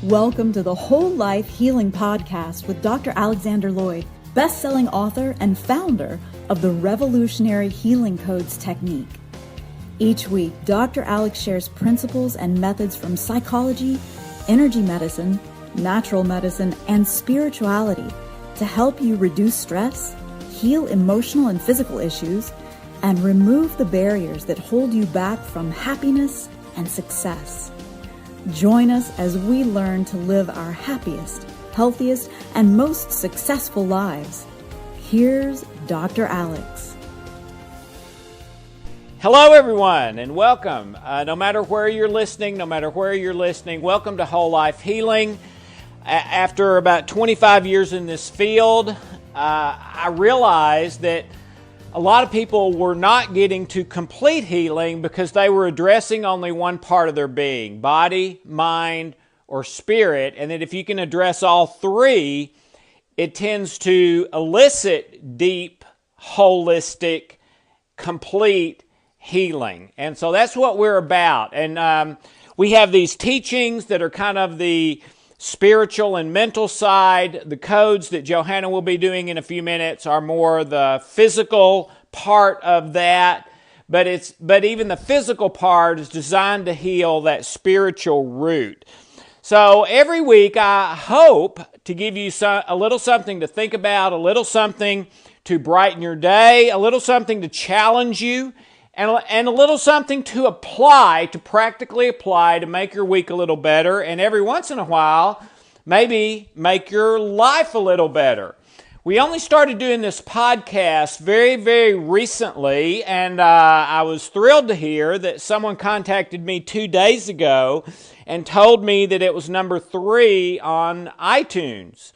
Welcome to the Whole Life Healing Podcast with Dr. Alexander Lloyd, best-selling author and founder of the revolutionary Healing Codes technique. Each week, Dr. Alex shares principles and methods from psychology, energy medicine, natural medicine, and spirituality to help you reduce stress, heal emotional and physical issues, and remove the barriers that hold you back from happiness and success. Join us as we learn to live our happiest, healthiest, and most successful lives. Here's Dr. Alex. Hello, everyone, and welcome. No matter where you're listening, welcome to Whole Life Healing. After about 25 years in this field, I realized that a lot of people were not getting to complete healing because they were addressing only one part of their being, body, mind, or spirit, and that if you can address all three, it tends to elicit deep, holistic, complete healing. And so that's what we're about. And we have these teachings that are kind of the spiritual and mental side. The codes that Johanna will be doing in a few minutes are more the physical part of that. But even the physical part is designed to heal that spiritual root. So every week I hope to give you a little something to think about, a little something to brighten your day, a little something to challenge you, and a little something to practically apply to make your week a little better, and every once in a while, maybe make your life a little better. We only started doing this podcast very, very recently, and I was thrilled to hear that someone contacted me 2 days ago and told me that it was number 3 on iTunes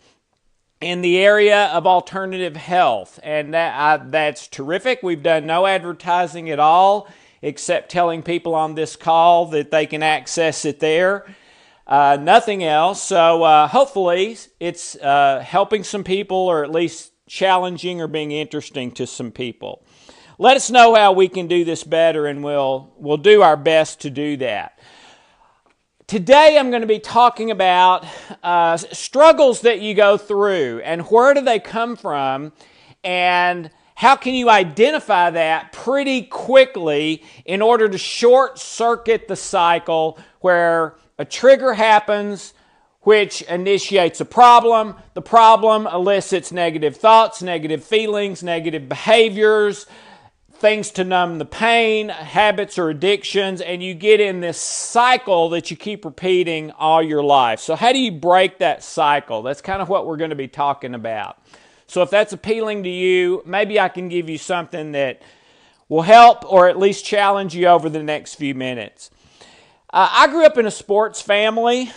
in the area of alternative health, and that's terrific. We've done no advertising at all, except telling people on this call that they can access it there. Nothing else. So hopefully it's helping some people, or at least challenging or being interesting to some people. Let us know how we can do this better, and we'll do our best to do that. Today I'm going to be talking about struggles that you go through, and where do they come from, and how can you identify that pretty quickly in order to short circuit the cycle where a trigger happens which initiates a problem. The problem elicits negative thoughts, negative feelings, negative behaviors, things to numb the pain, habits or addictions, and you get in this cycle that you keep repeating all your life. So how do you break that cycle? That's kind of what we're going to be talking about. So if that's appealing to you, maybe I can give you something that will help or at least challenge you over the next few minutes. I grew up in a sports family,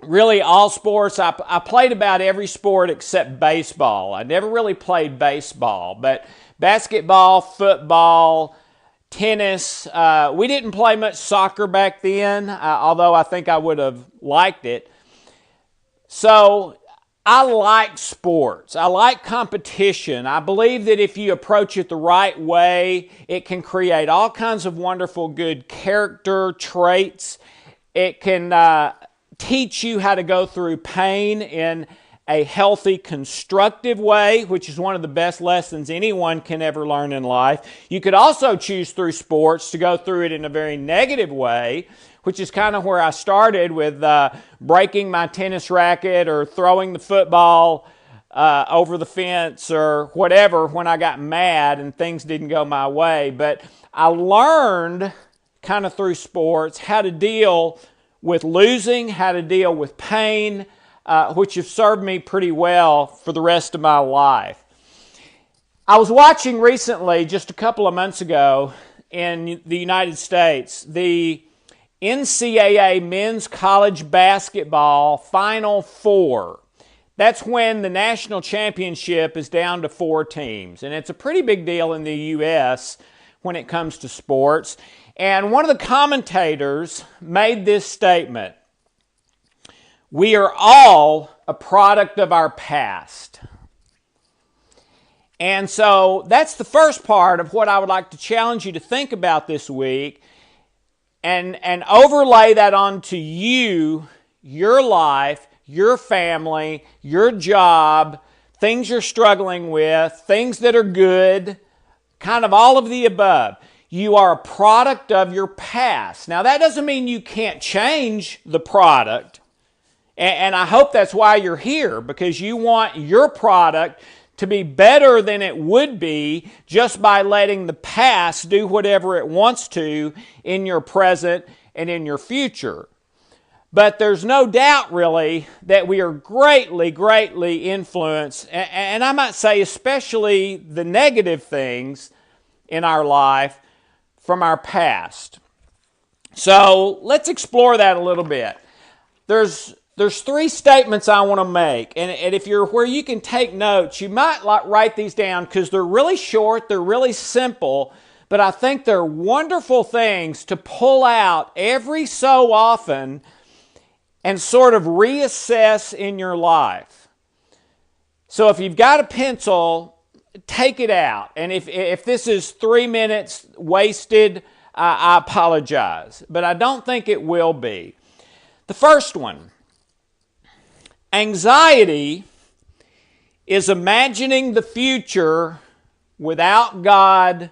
really all sports. I played about every sport except baseball. I never really played baseball, but basketball, football, tennis. We didn't play much soccer back then, although I think I would have liked it. So I like sports. I like competition. I believe that if you approach it the right way, it can create all kinds of wonderful good character traits. It can teach you how to go through pain in a healthy, constructive way, which is one of the best lessons anyone can ever learn in life. You could also choose through sports to go through it in a very negative way, which is kind of where I started with breaking my tennis racket or throwing the football over the fence or whatever when I got mad and things didn't go my way. But I learned kind of through sports how to deal with losing, how to deal with pain, which have served me pretty well for the rest of my life. I was watching recently, just a couple of months ago, in the United States, the NCAA men's college basketball Final Four. That's when the national championship is down to 4 teams. And it's a pretty big deal in the U.S. when it comes to sports. And one of the commentators made this statement: "We are all a product of our past." And so that's the first part of what I would like to challenge you to think about this week, and overlay that onto you, your life, your family, your job, things you're struggling with, things that are good, kind of all of the above. You are a product of your past. Now, that doesn't mean you can't change the product. And I hope that's why you're here, because you want your product to be better than it would be just by letting the past do whatever it wants to in your present and in your future. But there's no doubt, really, that we are greatly, greatly influenced, and I might say especially the negative things in our life, from our past. So let's explore that a little bit. There's three statements I want to make, and if you're where you can take notes, you might write these down because they're really short, they're really simple, but I think they're wonderful things to pull out every so often and sort of reassess in your life. So if you've got a pencil, take it out. And if this is 3 minutes wasted, I apologize. But I don't think it will be. The first one, anxiety is imagining the future without God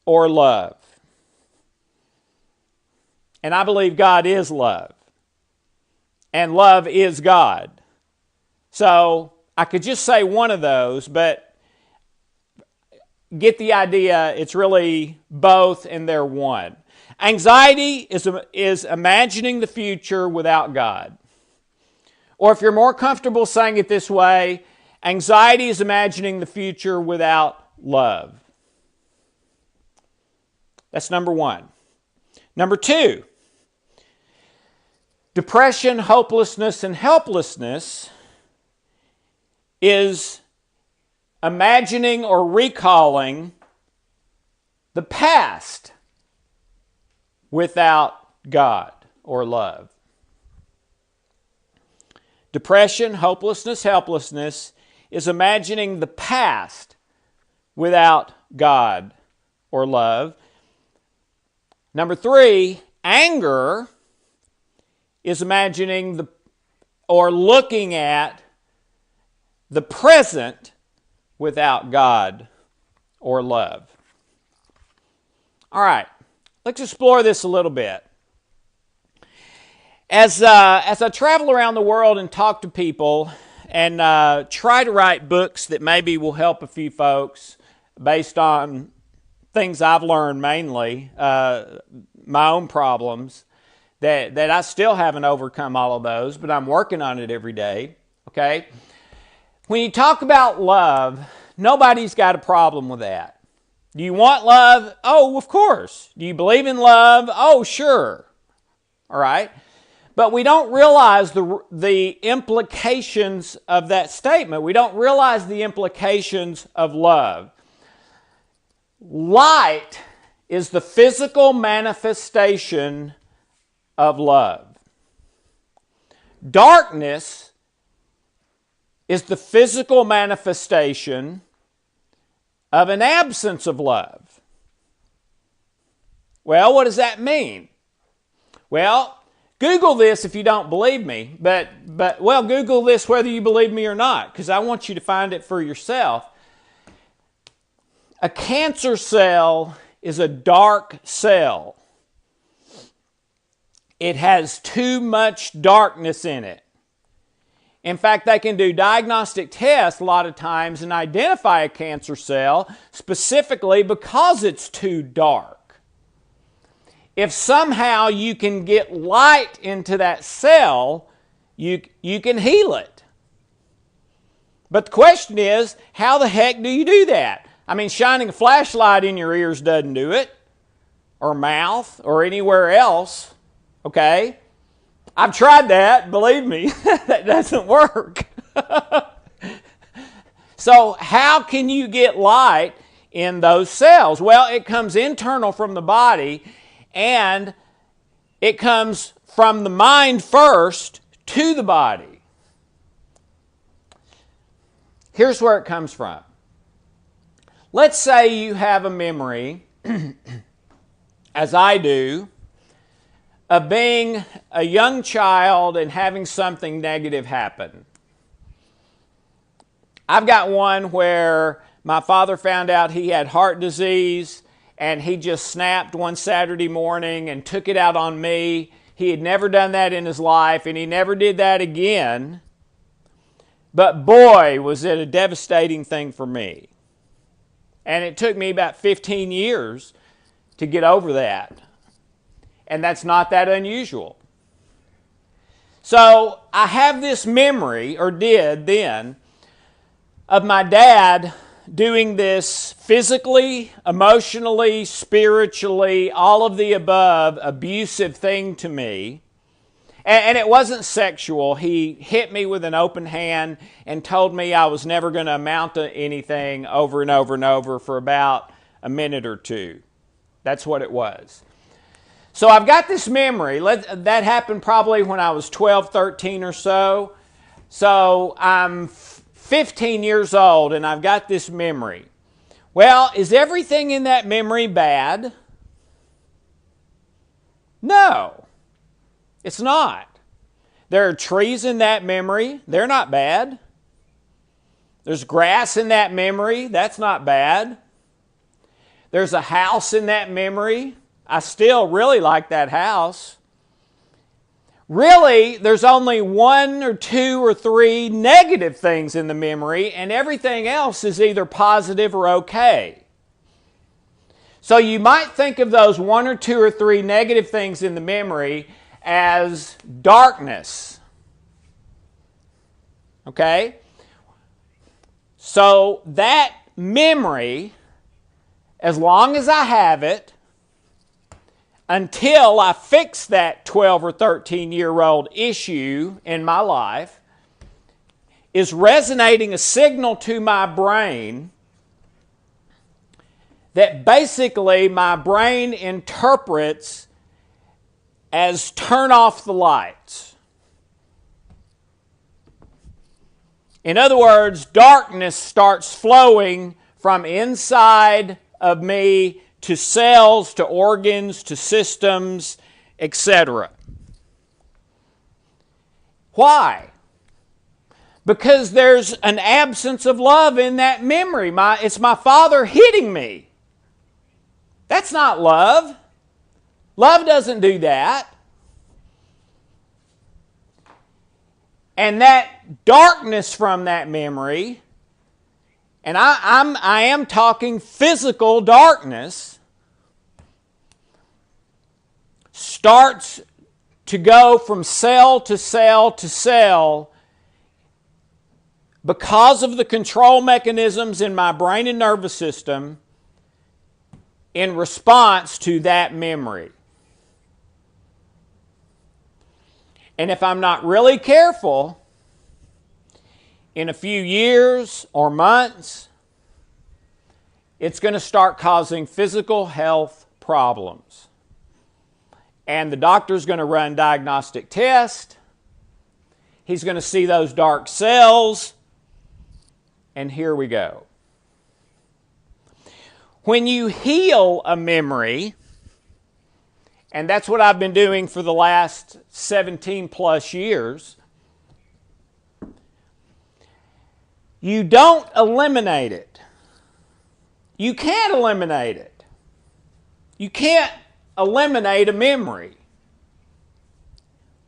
or love. And I believe God is love. And love is God. So I could just say one of those, but get the idea, it's really both and they're one. Anxiety is imagining the future without God. Or if you're more comfortable saying it this way, anxiety is imagining the future without love. That's number one. Number two, depression, hopelessness, and helplessness is imagining or recalling the past without God or love. Depression, hopelessness, helplessness is imagining the past without God or love. Number three, anger is imagining or looking at the present without God or love. All right, let's explore this a little bit. As I travel around the world and talk to people and try to write books that maybe will help a few folks based on things I've learned, mainly my own problems, that I still haven't overcome all of those, but I'm working on it every day, okay? When you talk about love, nobody's got a problem with that. Do you want love? Oh, of course. Do you believe in love? Oh, sure. All right? But we don't realize the implications of that statement. We don't realize the implications of love. Light is the physical manifestation of love. Darkness is the physical manifestation of an absence of love. Well, what does that mean? Well, Google this if you don't believe me, but Google this whether you believe me or not, because I want you to find it for yourself. A cancer cell is a dark cell. It has too much darkness in it. In fact, they can do diagnostic tests a lot of times and identify a cancer cell specifically because it's too dark. If somehow you can get light into that cell, you can heal it. But the question is, how the heck do you do that? I mean, shining a flashlight in your ears doesn't do it, or mouth, or anywhere else, okay? I've tried that, believe me, that doesn't work. So how can you get light in those cells? Well, it comes internal from the body, and it comes from the mind first to the body. Here's where it comes from. Let's say you have a memory, as I do, of being a young child and having something negative happen. I've got one where my father found out he had heart disease, and he just snapped one Saturday morning and took it out on me. He had never done that in his life, and he never did that again. But boy, was it a devastating thing for me. And it took me about 15 years to get over that. And that's not that unusual. So I have this memory, or did then, of my dad doing this physically, emotionally, spiritually, all of the above abusive thing to me. And it wasn't sexual. He hit me with an open hand and told me I was never going to amount to anything over and over and over for about a minute or two. That's what it was. So I've got this memory. That happened probably when I was 12, 13 or so. So I'm 15 years old and I've got this memory. Well, is everything in that memory bad? No, it's not. There are trees in that memory. They're not bad. There's grass in that memory. That's not bad. There's a house in that memory. I still really like that house. Really, there's only one or two or three negative things in the memory, and everything else is either positive or okay. So you might think of those one or two or three negative things in the memory as darkness. Okay? So that memory, as long as I have it, until I fix that 12 or 13-year-old issue in my life, is resonating a signal to my brain that basically my brain interprets as turn off the lights. In other words, darkness starts flowing from inside of me to cells, to organs, to systems, etc. Why? Because there's an absence of love in that memory. It's my father hitting me. That's not love. Love doesn't do that. And that darkness from that memory, and I am talking physical darkness, starts to go from cell to cell to cell because of the control mechanisms in my brain and nervous system in response to that memory. And if I'm not really careful, in a few years or months, it's going to start causing physical health problems. And the doctor's going to run diagnostic tests. He's going to see those dark cells. And here we go. When you heal a memory, and that's what I've been doing for the last 17 plus years, you don't eliminate it. You can't eliminate it. You can't eliminate a memory.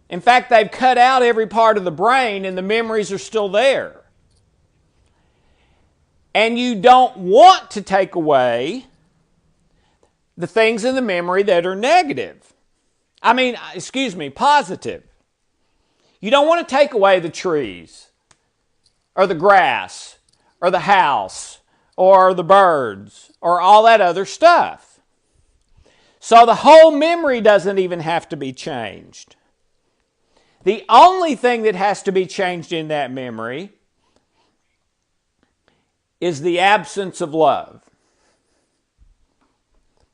In fact, they've cut out every part of the brain and the memories are still there. And you don't want to take away the things in the memory that are negative. Positive. You don't want to take away the trees, or the grass, or the house, or the birds, or all that other stuff. So the whole memory doesn't even have to be changed. The only thing that has to be changed in that memory is the absence of love.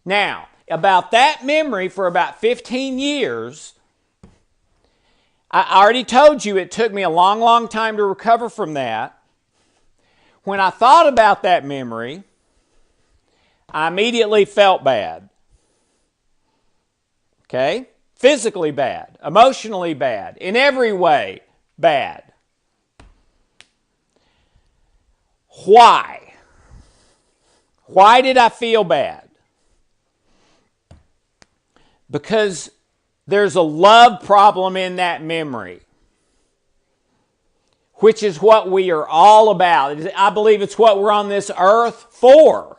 Now, about that memory for about 15 years, I already told you it took me a long, long time to recover from that. When I thought about that memory, I immediately felt bad. Okay? physically bad, emotionally bad, in every way bad. Why? Why did I feel bad? Because there's a love problem in that memory, which is what we are all about. I believe it's what we're on this earth for,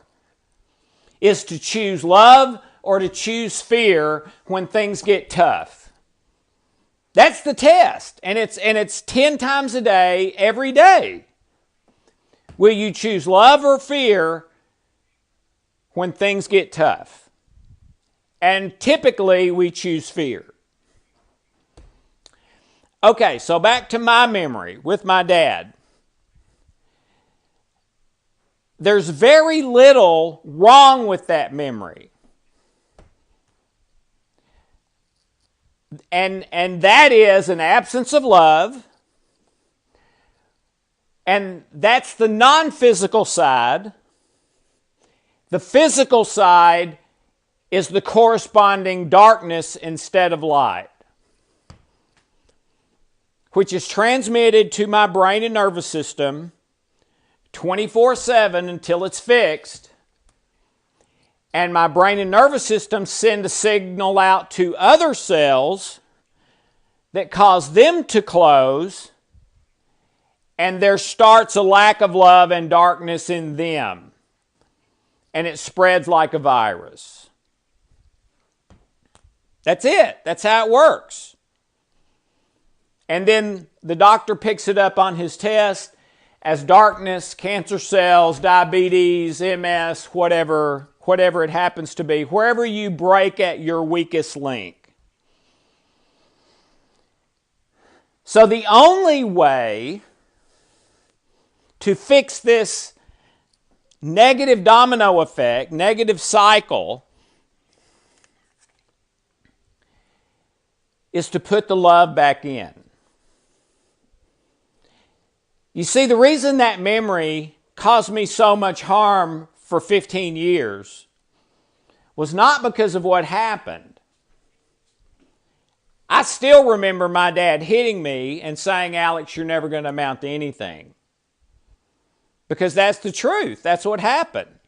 is to choose love or to choose fear when things get tough. That's the test, and it's 10 times a day, every day. Will you choose love or fear when things get tough? And typically we choose fear. Okay, so back to my memory with my dad. There's very little wrong with that memory. And that is an absence of love. And that's the non-physical side. The physical side is the corresponding darkness instead of light, which is transmitted to my brain and nervous system 24/7 until it's fixed. And my brain and nervous system send a signal out to other cells that cause them to close, and there starts a lack of love and darkness in them. And it spreads like a virus. That's it. That's how it works. And then the doctor picks it up on his test as darkness, cancer cells, diabetes, MS, whatever it happens to be, wherever you break at your weakest link. So the only way to fix this negative domino effect, negative cycle, is to put the love back in. You see, the reason that memory caused me so much harm for 15 years was not because of what happened. I still remember my dad hitting me and saying, "Alex, you're never going to amount to anything." Because that's the truth. That's what happened.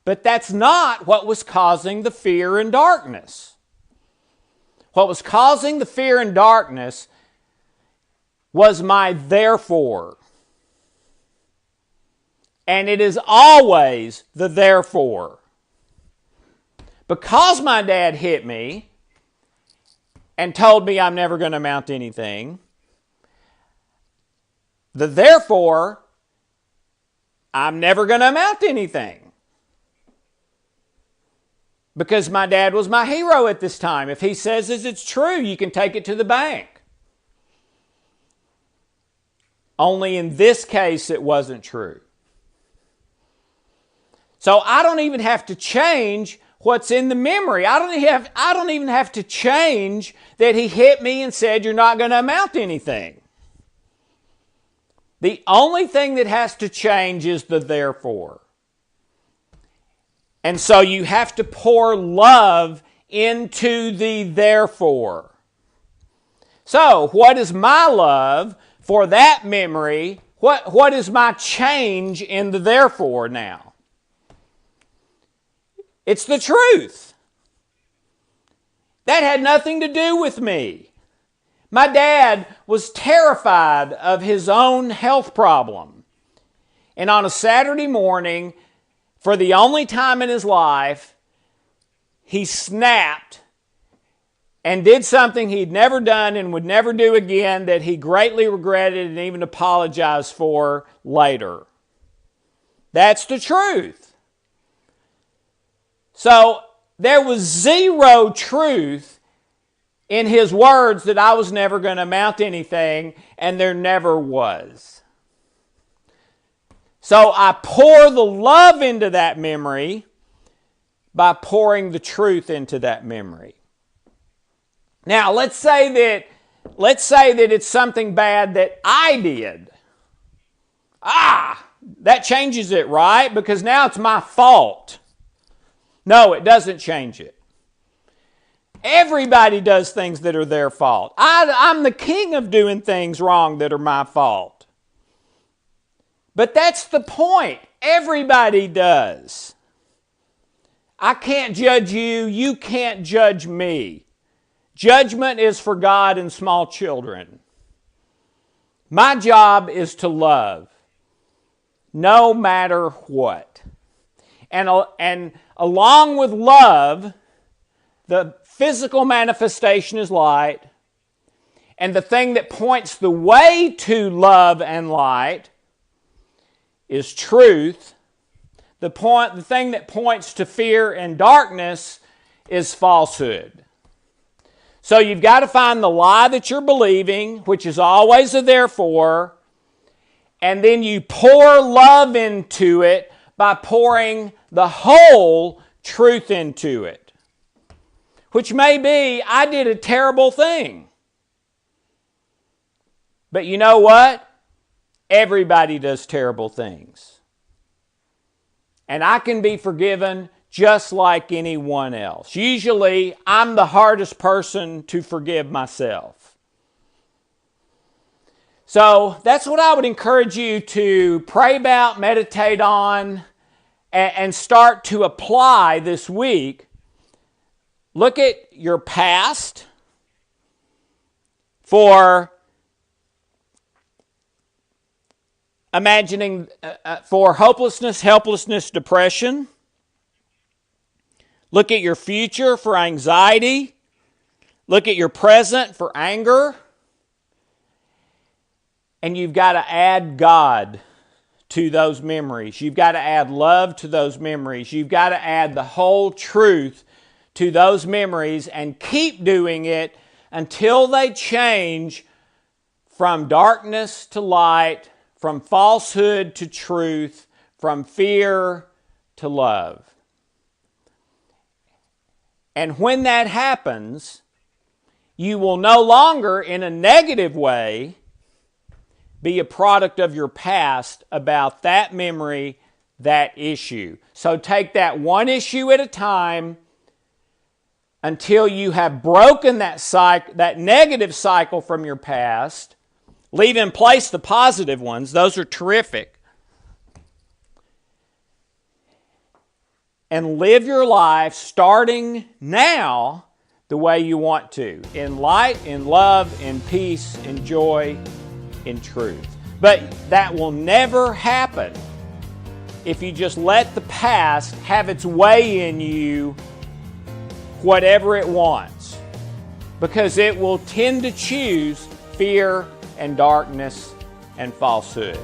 But that's not what was causing the fear and darkness. What was causing the fear and darkness was my therefore. And it is always the therefore. Because my dad hit me and told me I'm never going to amount to anything, the therefore, I'm never going to amount to anything. Because my dad was my hero at this time. If he says it's true, you can take it to the bank. Only in this case, it wasn't true. So I don't even have to change what's in the memory. I don't even have to change that he hit me and said you're not going to amount to anything. The only thing that has to change is the therefore. And so you have to pour love into the therefore. So what is my love for that memory? What is my change in the therefore now? It's the truth. That had nothing to do with me. My dad was terrified of his own health problem. And on a Saturday morning, for the only time in his life, he snapped and did something he'd never done and would never do again that he greatly regretted and even apologized for later. That's the truth. So there was zero truth in his words that I was never going to amount to anything, and there never was. So I pour the love into that memory by pouring the truth into that memory. Now, let's say that it's something bad that I did. That changes it, right? Because now it's my fault. No, it doesn't change it. Everybody does things that are their fault. I'm the king of doing things wrong that are my fault. But that's the point. Everybody does. I can't judge you. You can't judge me. Judgment is for God and small children. My job is to love, no matter what. And along with love, the physical manifestation is light. And the thing that points the way to love and light is truth. The thing that points to fear and darkness is falsehood. So you've got to find the lie that you're believing, which is always a therefore, and then you pour love into it by pouring the whole truth into it. Which may be, I did a terrible thing. But you know what? Everybody does terrible things. And I can be forgiven just like anyone else. Usually, I'm the hardest person to forgive myself. So that's what I would encourage you to pray about, meditate on, and start to apply this week. Look at your past for imagining for hopelessness, helplessness, depression. Look at your future for anxiety. Look at your present for anger. And you've got to add God to those memories. You've got to add love to those memories. You've got to add the whole truth to those memories and keep doing it until they change from darkness to light, from falsehood to truth, from fear to love. And when that happens, you will no longer, in a negative way, be a product of your past about that memory, that issue. So take that one issue at a time until you have broken that negative cycle from your past. Leave in place the positive ones. Those are terrific. And live your life starting now the way you want to. In light, in love, in peace, in joy, in truth. But that will never happen if you just let the past have its way in you, whatever it wants. Because it will tend to choose fear and darkness and falsehood.